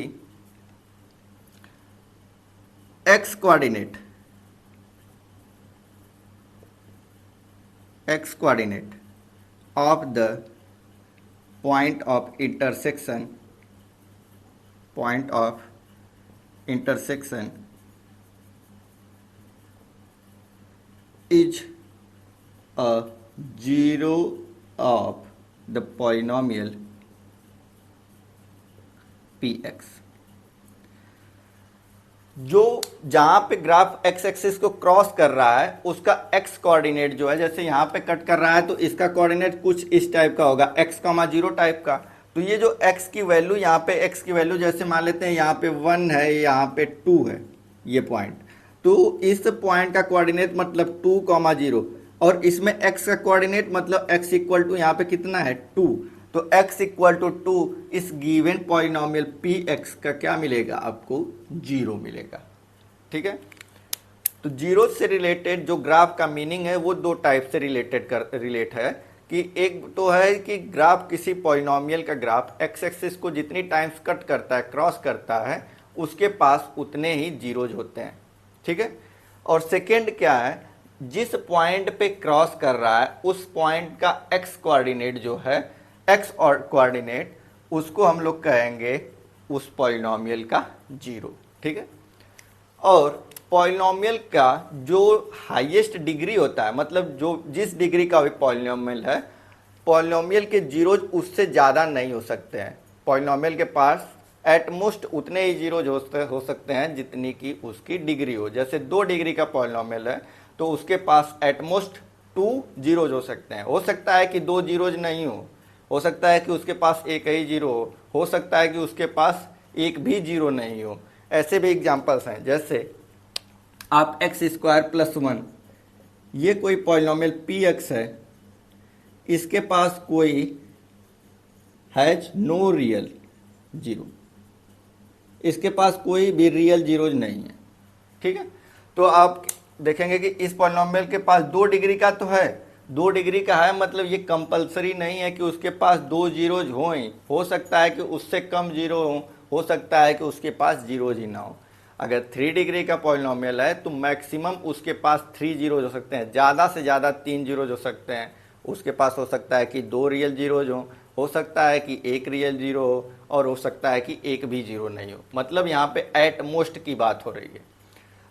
x coordinate of the point of intersection is a zero of the polynomial px। जो जहां पे ग्राफ x एक्सिस को क्रॉस कर रहा है उसका x कोऑर्डिनेट जो है, जैसे यहां पे कट कर रहा है तो इसका कोऑर्डिनेट कुछ इस टाइप का होगा, x, 0 टाइप का। तो ये जो x की वैल्यू, यहाँ पे x की वैल्यू जैसे मान लेते हैं यहाँ पे 1 है, यहाँ पे 2 है ये पॉइंट, तो इस पॉइंट का कोऑर्डिनेट मतलब 2, 0 और इसमें x का कोऑर्डिनेट मतलब x इक्वल टू यहाँ पे कितना है 2, तो x इक्वल टू 2 इस गिवन पॉलिनोमियल px का क्या मिलेगा आपको 0 मिलेगा। ठीक है, तो जीरो से रिलेटेड जो ग्राफ का मीनिंग है वो दो टाइप से रिलेट है कि एक तो है कि ग्राफ किसी पॉलिनोमियल का ग्राफ x एक्सिस को जितनी टाइम्स कट करता है, क्रॉस करता है, उसके पास उतने ही जीरोज होते हैं। ठीक है, और सेकेंड क्या है, जिस पॉइंट पे क्रॉस कर रहा है उस पॉइंट का x कोऑर्डिनेट जो है, x और कोऑर्डिनेट, उसको हम लोग कहेंगे उस पॉलिनोमियल का जीरो। ठीक है, और पॉलिनोमियल का जो हाईएस्ट डिग्री होता है, मतलब जो जिस डिग्री का भी पॉलिनोमियल है, पॉलिनोमियल के जीरोज उससे ज़्यादा नहीं हो सकते हैं। पॉलिनोमियल के पास एटमोस्ट उतने ही जीरोज हो सकते हैं जितनी की उसकी डिग्री हो। जैसे 2 डिग्री का पॉलिनोमियल है तो उसके पास एटमोस्ट 2 जीरोज हो सकते हैं। हो सकता है कि 2 जीरोज नहीं हो सकता है कि उसके पास एक ही जीरो हो सकता है कि उसके पास एक भी जीरो नहीं हो। ऐसे भी एग्जाम्पल्स हैं, जैसे आप x² + 1, ये कोई पॉलिनोमियल px है, इसके पास कोई हैज नो रियल जीरो, इसके पास कोई भी रियल जीरोज नहीं है। ठीक है, तो आप देखेंगे कि इस पॉलिनोमियल के पास 2 डिग्री का तो है, 2 डिग्री का है, मतलब ये कंपलसरी नहीं है कि उसके पास 2 जीरोज हों ही, हो सकता है कि उससे कम जीरो हो सकता है कि उसके पास जीरोज ही ना हो। अगर 3 डिग्री का पॉलिनोमियल है तो मैक्सिमम उसके पास 3 जीरोज हो सकते हैं, ज़्यादा से ज़्यादा 3 जीरोज हो सकते हैं। उसके पास हो सकता है कि 2 रियल जीरोज हो सकता है कि 1 रियल जीरो हो, और हो सकता है कि एक भी जीरो नहीं हो। मतलब यहाँ पे एट मोस्ट की बात हो रही है।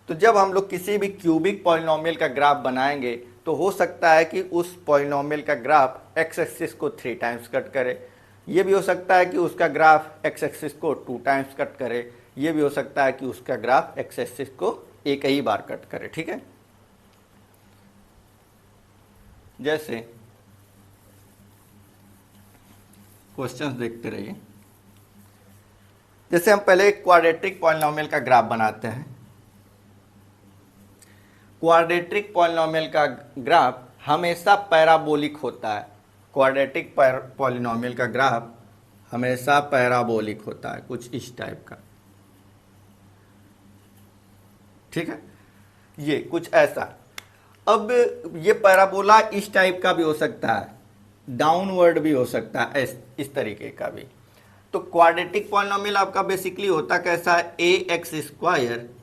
तो जब हम लोग किसी भी क्यूबिक पॉलिनोमियल का ग्राफ बनाएंगे तो हो सकता है कि उस पॉलिनोमियल का ग्राफ x एक्सिस को 3 टाइम्स कट करे, ये भी हो सकता है कि उसका ग्राफ x एक्सिस को 2 टाइम्स कट करे, ये भी हो सकता है कि उसका ग्राफ x एक्सिस को एक ही बार कट करे। ठीक है, जैसे क्वेश्चंस देखते रहिए। जैसे हम पहले एक क्वाड्रेटिक पॉलिनोमियल का ग्राफ बनाते हैं। क्वाड्रेटिक पॉलिनोमियल का ग्राफ हमेशा पैराबोलिक होता है। क्वाड्रेटिक पॉलिनोमियल का ग्राफ हमेशा पैराबोलिक होता है, कुछ इस टाइप का। ठीक है, ये कुछ ऐसा। अब ये पैराबोला इस टाइप का भी हो सकता है, डाउनवर्ड भी हो सकता है, इस तरीके का भी। तो क्वाड्रेटिक पॉलिनोमियल आपका बेसिकली होता कैसा है, ax²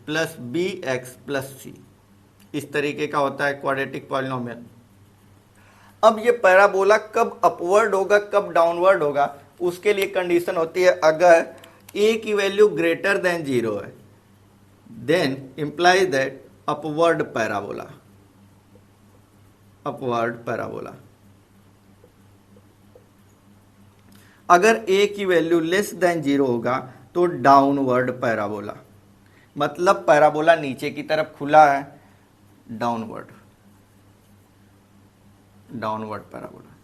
+ bx + c, इस तरीके का होता है क्वाड्रेटिक पॉलिनोमियल। अब ये पैराबोला कब अपवर्ड होगा कब डाउनवर्ड होगा, उसके लिए कंडीशन होती है, अगर a की वैल्यू ग्रेटर देन 0 है, then implies that upward parabola. Upward parabola. अगर a की वैल्यू लेस देन 0 होगा तो डाउनवर्ड पैराबोला, मतलब पैराबोला नीचे की तरफ खुला है, डाउनवर्ड पैराबोला।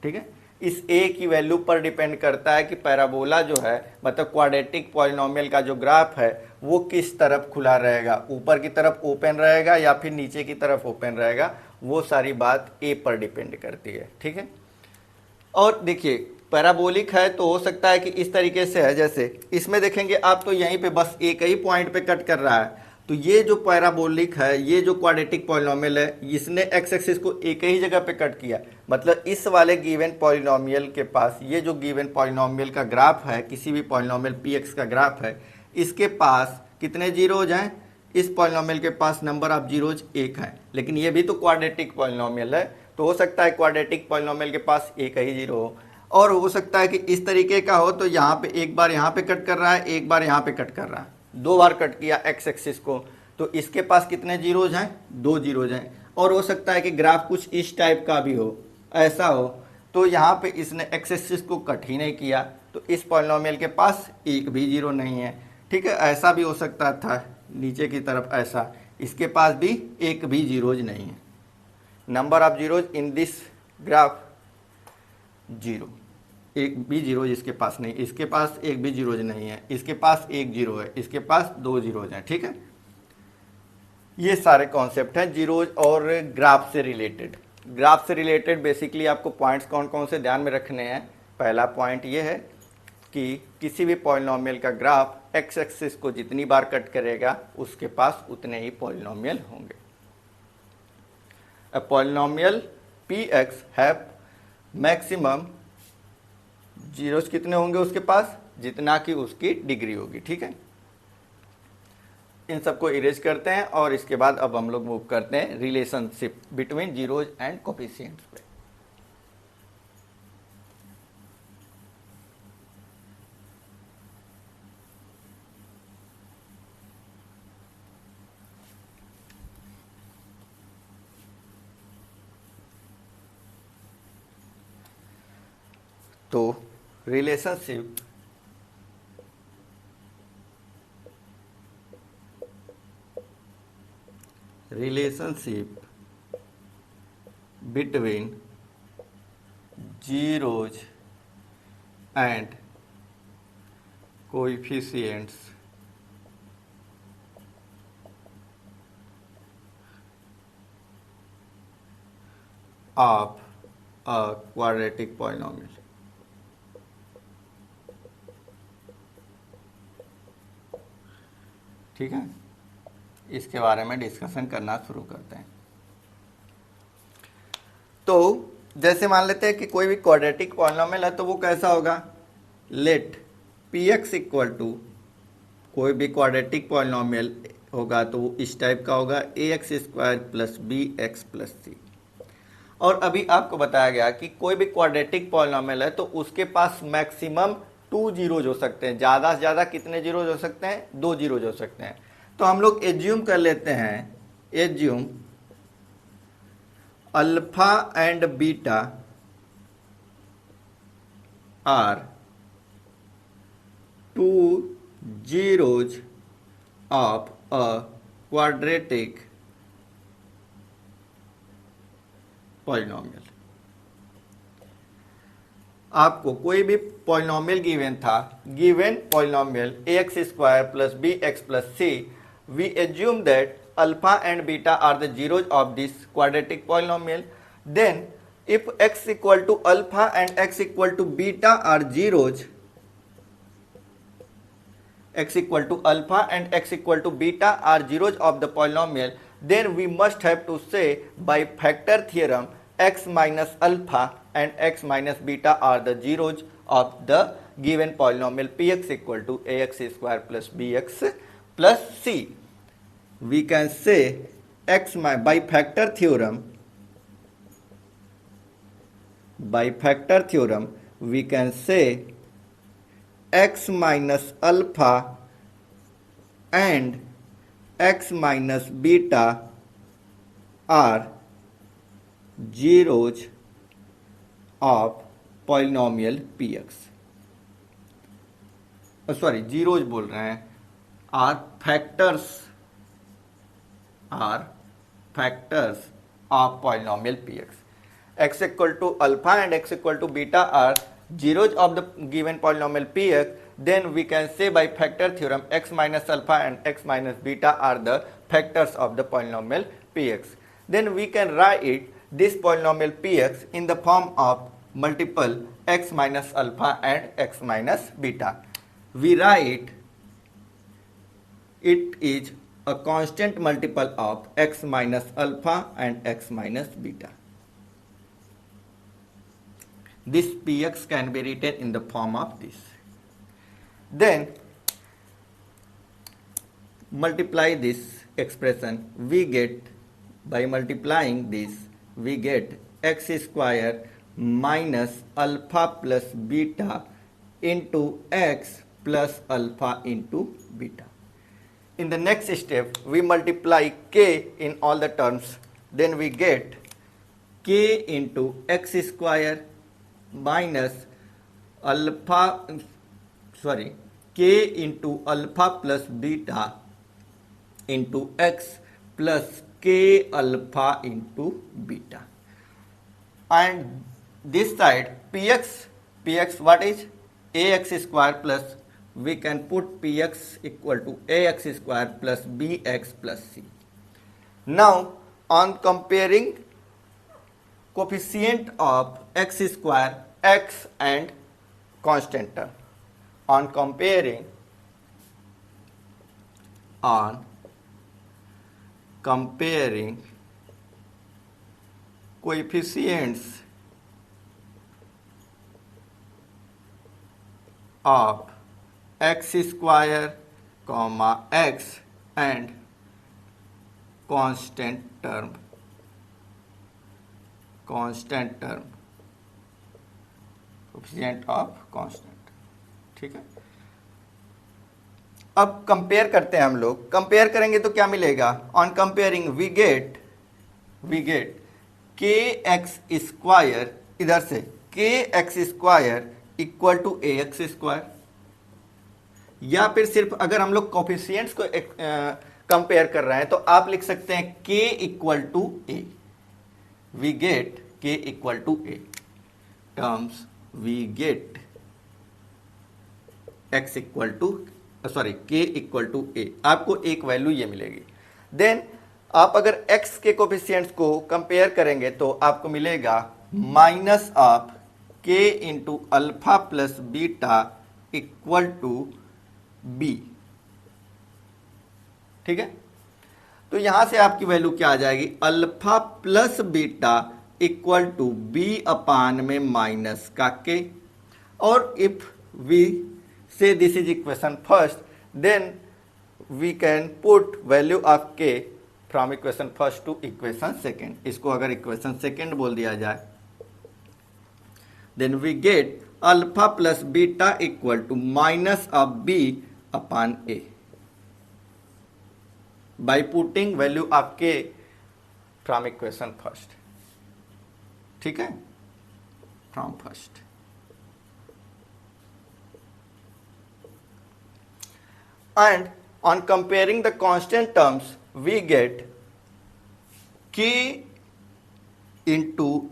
ठीक है, इस a की वैल्यू पर डिपेंड करता है कि पैराबोला जो है, मतलब क्वाड्रेटिक पॉलिनोमियल का जो ग्राफ है वो किस तरफ खुला रहेगा, ऊपर की तरफ ओपन रहेगा या फिर नीचे की तरफ ओपन रहेगा, वो सारी बात a पर डिपेंड करती है। ठीक है, और देखिए पैराबोलिक है तो हो सकता है कि इस तरीके से है, जैसे इसमें देखेंगे आप तो यहीं पे बस एक ही पॉइंट पे कट कर रहा है, तो ये जो पैराबोलिक है, ये जो क्वाड्रेटिक पॉलिनोमियल है, इसने एक्स एक्सिस को एक ही जगह पे कट किया, मतलब इस वाले गिवन पॉलिनोमियल के पास, ये जो गिवन पॉलिनोमियल का ग्राफ है, किसी भी पॉलिनोमियल पी एक्स का ग्राफ है, इसके पास कितने जीरोज हैं, इस पॉलिनोमियल के पास नंबर ऑफ जीरोज एक है, लेकिन ये भी तो क्वाड्रेटिक पॉलिनोमियल है, तो हो सकता है क्वाड्रेटिक पॉलिनोमियल के पास एक ही जीरो हो, और हो सकता है कि इस तरीके का हो तो यहाँ पे एक बार यहाँ पे कट कर रहा है, एक बार यहाँ पे कट कर रहा है, दो बार कट किया एक्स एक्सिस को, तो इसके पास कितने जीरोज हैं, दो जीरोज हैं। और हो सकता है कि ग्राफ कुछ इस टाइप का भी हो, ऐसा हो, तो यहाँ पे इसने एक्स एक्सिस को कट ही नहीं किया, तो इस पॉलिनोमियल के पास एक भी जीरो नहीं है। ठीक है, ऐसा भी हो सकता था नीचे की तरफ ऐसा, इसके पास भी एक भी जीरोज नहीं है। Number of zeros in this graph zero, एक भी जीरो इसके पास नहीं, इसके पास एक भी जीरोज नहीं है, इसके पास एक जीरो है, इसके पास दो जीरोज हैं। ठीक है, ये सारे कॉन्सेप्ट हैं जीरोज और ग्राफ से रिलेटेड। ग्राफ से रिलेटेड बेसिकली आपको पॉइंट्स कौन कौन से ध्यान में रखने हैं। पहला पॉइंट ये है कि किसी भी पॉलिनोमियल का ग्राफ एक्स एक्सिस को जितनी बार कट करेगा उसके पास उतने ही पॉलिनोमियल होंगे। A polynomial P x have maximum zeros कितने होंगे उसके पास, जितना कि उसकी डिग्री होगी। ठीक है, इन सबको इरेज करते हैं और इसके बाद अब हम लोग मूव करते हैं relationship between zeros and coefficients पे। तो relationship between zeros and coefficients of a quadratic polynomial। ठीक है, इसके बारे में डिस्कशन करना शुरू करते हैं। तो जैसे मान लेते हैं कि कोई भी क्वाड्रेटिक पॉलिनोमियल है तो वो कैसा होगा, let p x equal to, कोई भी क्वाड्रेटिक पॉलिनोमियल होगा तो वो इस टाइप का होगा, a x square plus b x plus c. और अभी आपको बताया गया कि कोई भी क्वाड्रेटिक पॉलिनोमियल है तो उसके पास मैक्सिमम टू जीरोज हो सकते हैं, ज़्यादा से ज़्यादा कितने जीरोज हो सकते हैं, दो जीरोज हो सकते हैं। तो हम लोग एज्यूम कर लेते हैं, assume alpha and beta are two zeros of a quadratic polynomial. आपको कोई भी पॉलिनोमियल गिवन था, given polynomial a x square plus b x plus c, we assume that alpha and beta are the zeros of this quadratic polynomial. Then if x equal to alpha and x equal to beta are zeros, x equal to alpha and x equal to beta are zeros of the polynomial, then we must have to say by factor theorem x minus alpha and x minus beta are the zeros of the given polynomial px equal to ax square plus bx plus c. We can say x by factor theorem, we can say x minus alpha and x minus beta are zeros of polynomial px. Sorry zeros बोल रहे हैं, are factors of polynomial px. x equal to alpha and x equal to beta are zeros of the given polynomial px. Then we can say by factor theorem x minus alpha and x minus beta are the factors of the polynomial px. Then we can write this polynomial px in the form of multiple x minus alpha and x minus beta. We write it is a constant multiple of x minus alpha and x minus beta. This px can be written in the form of this. Then multiply this expression, we get, by multiplying this, we get x square minus alpha plus beta into x plus alpha into beta. In the next step, we multiply k in all the terms. Then we get k into x square minus k into alpha plus beta into x plus k alpha into beta. And this side px what is? Ax square plus, we can put px equal to ax square plus bx plus c. Now on comparing coefficient of x square, x and constant term, on comparing coefficients of x square comma x and constant term coefficient of constant. ठीक है, अब compare करते हैं हम लोग. Compare करेंगे तो क्या मिलेगा? On comparing we get k x square, इधर से k x square equal to a x square, या फिर सिर्फ अगर हम लोग कोफिशिएंट्स को कंपेयर कर रहे हैं तो आप लिख सकते हैं k equal to a. We get k equal to a terms, we get x equal to k equal to a. आपको एक वैल्यू ये मिलेगी. देन आप अगर x के कोफिशिएंट्स को कंपेयर करेंगे तो आपको मिलेगा minus of k into alpha plus beta equal to b. ठीक है, तो यहां से आपकी वैल्यू क्या आ जाएगी? Alpha plus beta equal to b upon में माइनस का k. और if we say this is equation first, then we can put value of k from equation first to equation second. इसको अगर इक्वेशन सेकेंड बोल दिया जाए, then we get alpha plus beta equal to minus of b upon a by putting value of k from equation first. ठीक है, from first. And on comparing the constant terms, we get k into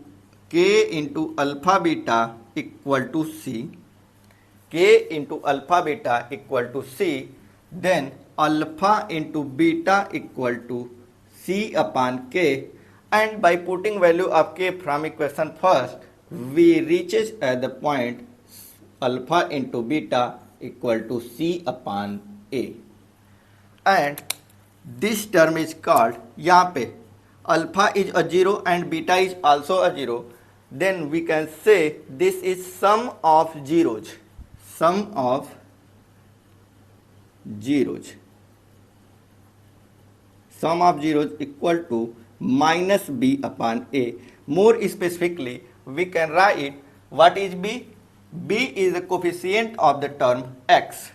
alpha beta equal to c, k into alpha beta equal to c, then alpha into beta equal to c upon k, and by putting value of k from equation first, we reaches at the point alpha into beta equal to c upon a. And this term is called, यहाँ पे alpha is a zero and beta is also a zero, then we can say this is sum of zeros. Sum of zeros equal to minus b upon a. More specifically, we can write what is b? b is the coefficient of the term x.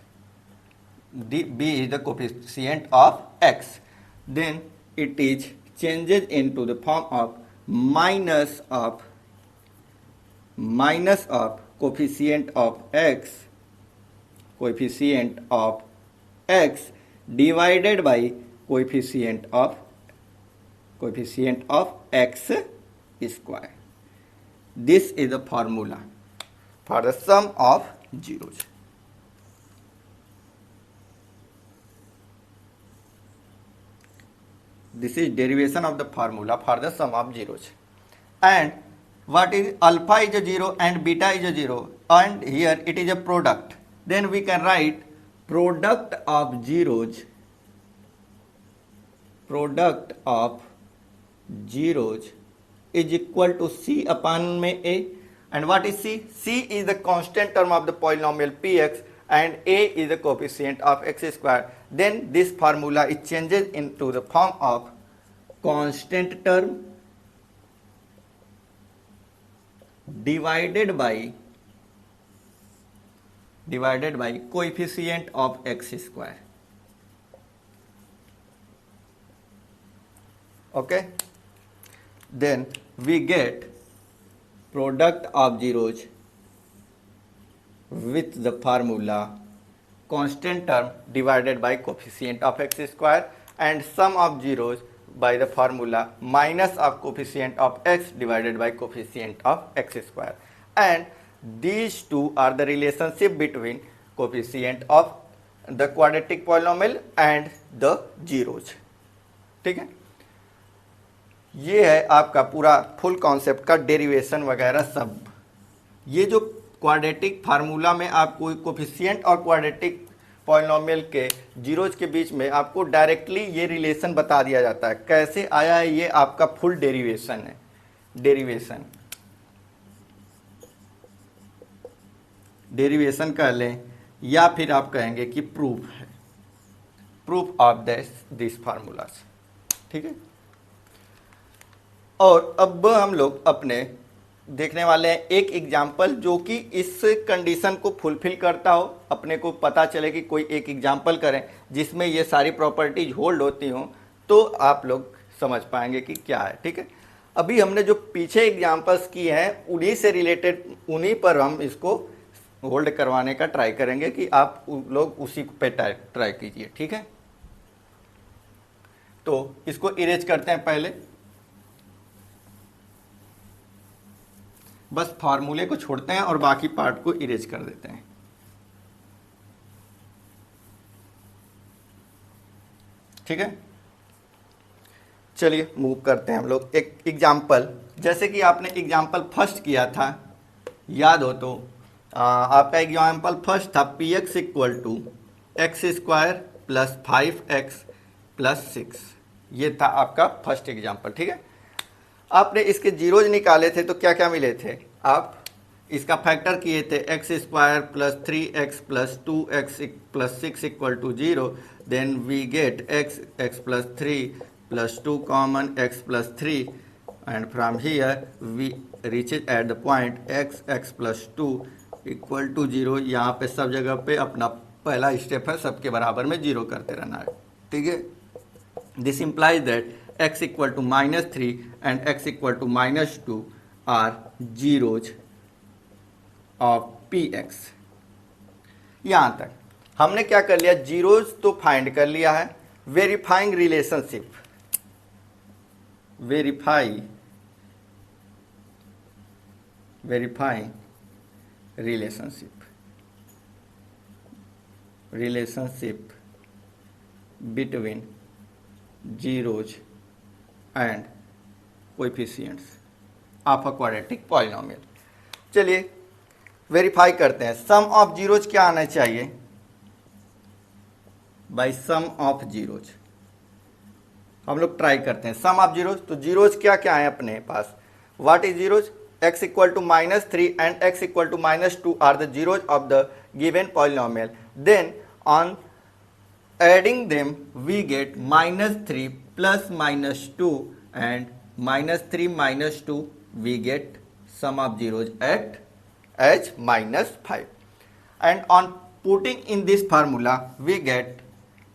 B is the coefficient of x, then it is changes into the form of minus of coefficient of x divided by coefficient of x square. This is the formula for the sum of zeros. This is derivation of the formula for the sum of zeros. And what is alpha is a 0 and beta is a 0, and here it is a product. Then we can write product of zeros is equal to C upon में A. And what is C? C is the constant term of the polynomial Px and A is the coefficient of x square. Then this formula is changes into the form of constant term divided by coefficient of x square. Okay, then we get product of zeros with the formula constant term divided by coefficient of x square, and sum of zeros by the formula minus of coefficient of x divided by coefficient of x square. And these two are the relationship between coefficient of the quadratic polynomial and the zeros. ठीक है, ये है आपका पूरा full concept का derivation वगैरह सब. ये जो क्वाड्रेटिक फार्मूला में आपको कोफिशिएंट और क्वाड्रेटिक पॉलिनोमियल के जीरोज के बीच में आपको डायरेक्टली ये रिलेशन बता दिया जाता है. कैसे आया है, ये आपका फुल डेरिवेशन है. डेरिवेशन कह लें या फिर आप कहेंगे कि प्रूफ है, प्रूफ ऑफ दिस फार्मूलास. ठीक है, और अब हम लोग अपने देखने वाले हैं एक एग्जाम्पल जो कि इस कंडीशन को फुलफिल करता हो. अपने को पता चले कि कोई एक एग्जाम्पल करें जिसमें ये सारी प्रॉपर्टीज होल्ड होती हों, तो आप लोग समझ पाएंगे कि क्या है. ठीक है, अभी हमने जो पीछे एग्जाम्पल्स किए हैं उन्हीं से रिलेटेड, उन्हीं पर हम इसको होल्ड करवाने का ट्राई करेंगे कि आप लोग उसी पे ट्राई कीजिए. ठीक है, तो इसको इरेज करते हैं. पहले बस फार्मूले को छोड़ते हैं और बाकी पार्ट को इरेज कर देते हैं. ठीक है, चलिए मूव करते हैं हम लोग एक एग्जाम्पल. जैसे कि आपने एग्जाम्पल फर्स्ट किया था, याद हो तो आपका एग्जाम्पल फर्स्ट था px equal to x square plus 5x plus 6. ये था आपका फर्स्ट एग्जाम्पल. ठीक है, आपने इसके जीरोज निकाले थे तो क्या क्या मिले थे, आप इसका फैक्टर किए थे x square plus 3x plus 2x plus 6 equal to 0. Then we get x plus 3 plus 2 common x plus 3 and from here we reaches at the point x plus 2 equal to 0. यहाँ पे सब जगह पे अपना पहला step है, सबके बराबर में 0 करते रहना है. ठीक है, this implies that x equal to -3 and x equal to -2 are zeros of px. यहाँ तक हमने क्या कर लिया, जीरोज तो फाइंड कर लिया है. Verifying relationship, verifying relationship between zeros and coefficients of a quadratic polynomial. चलिए वेरीफाई करते हैं. सम ऑफ जीरोज क्या आना चाहिए, बाय सम ऑफ जीरोज हम लोग ट्राई करते हैं. सम ऑफ जीरोज, तो जीरोज क्या क्या है अपने पास, what is zeros, x equal to -3 and x equal to -2 are the zeros of the given polynomial. Then on adding them we get -3 plus -2 and -3 -2 we get sum of zeros at as -5, and on putting in this formula we get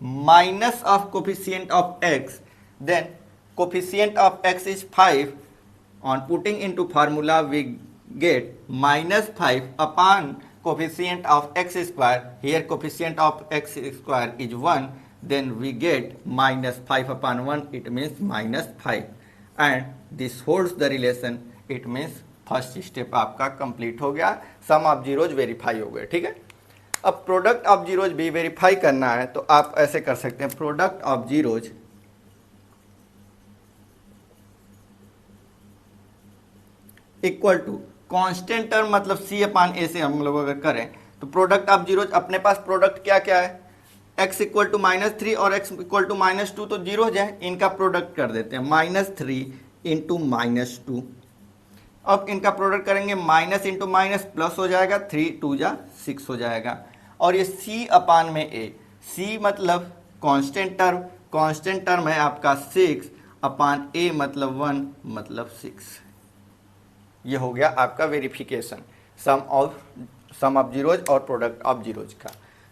minus of coefficient of x, then coefficient of x is 5. On putting into formula we get minus 5 upon coefficient of x square. Here coefficient of x square is 1, then we get minus 5 upon 1, it means minus 5, and this holds the relation. It means first step आपका complete हो गया, सम of zeros verify हो गए। ठीक है, अब product of zeros भी verify करना है तो आप ऐसे कर सकते हैं, product of zeros equal to constant term, मतलब सी अपान ए से हम लोग अगर करें तो प्रोडक्ट ऑफ जीरोज, अपने पास प्रोडक्ट क्या क्या है, x इक्वल टू -3 और x इक्वल टू -2 तो जीरोज है, इनका प्रोडक्ट कर देते हैं -3 इंटू -2। अब इनका प्रोडक्ट करेंगे, माइनस इंटू माइनस प्लस हो जाएगा, 3 2 जा 6 हो जाएगा, और ये c अपान में a, c मतलब कांस्टेंट टर्म, कांस्टेंट टर्म है आपका 6 अपान a मतलब 1 मतलब 6। ये हो गया आपका वेरिफिकेशन सम ऑफ जीरोज और प्रोडक्ट ऑफ जीरोज का।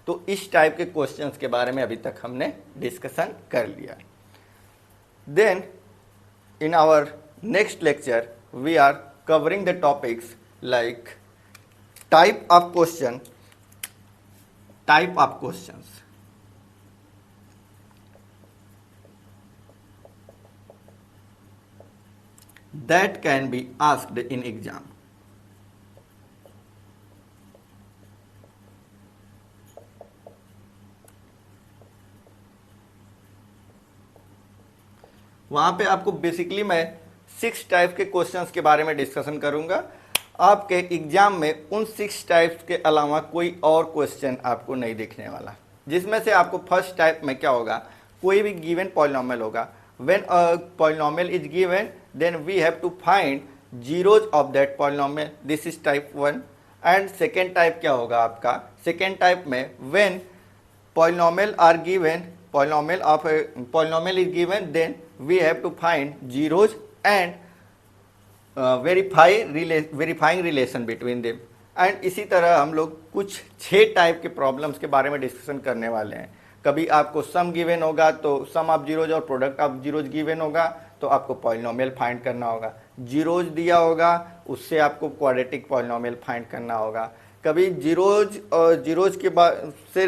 तो इस टाइप के क्वेश्चंस के बारे में अभी तक हमने डिस्कशन कर लिया। Then in our next lecture we are covering the topics like type of questions that can be asked in exam। वहां पे आपको बेसिकली मैं 6 टाइप के क्वेश्चंस के बारे में डिस्कशन करूंगा। आपके एग्जाम में उन 6 टाइप्स के अलावा कोई और क्वेश्चन आपको नहीं दिखने वाला, जिसमें से आपको फर्स्ट टाइप में क्या होगा, कोई भी गिवन पॉलिनोमियल होगा, when a polynomial is given then we have to find zeros of that polynomial, this is type 1। And second type क्या होगा आपका, सेकेंड टाइप में when polynomial are given, polynomial is given then we have to find zeros and verifying relation between them. And इसी तरह हम लोग कुछ 6 type के प्रॉब्लम्स के बारे में डिस्कशन करने वाले हैं। कभी आपको सम गिवन होगा तो सम ऑफ जीरोज और प्रोडक्ट ऑफ जीरोज गिवन होगा तो आपको पॉलिनोमियल फाइंड करना होगा, जीरोज दिया होगा उससे आपको क्वाड्रेटिक पॉलिनोमियल फाइंड करना होगा। कभी जीरोज और जीरोज के बाद से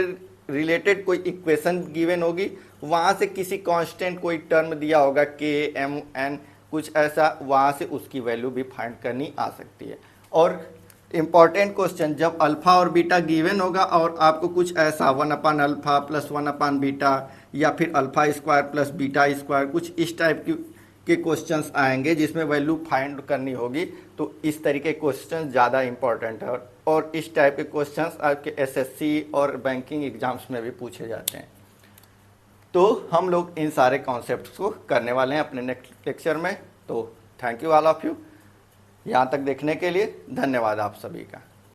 रिलेटेड कोई इक्वेशन गिवन होगी, वहाँ से किसी कांस्टेंट कोई टर्म दिया होगा k m n कुछ ऐसा, वहाँ से उसकी वैल्यू भी फाइंड करनी आ सकती है। और इम्पॉर्टेंट क्वेश्चन जब अल्फा और बीटा गिवन होगा और आपको कुछ ऐसा 1/α प्लस 1/बीटा या फिर alpha square plus beta square, कुछ इस टाइप के क्वेश्चंस आएंगे जिसमें वैल्यू फाइंड करनी होगी, तो इस तरीके क्वेश्चन ज़्यादा इंपॉर्टेंट है और इस टाइप के क्वेश्चंस आपके एसएससी और बैंकिंग एग्जाम्स में भी पूछे जाते हैं। तो हम लोग इन सारे कॉन्सेप्ट्स को करने वाले हैं अपने नेक्स्ट लेक्चर में। तो thank you all of you, यहाँ तक देखने के लिए धन्यवाद आप सभी का।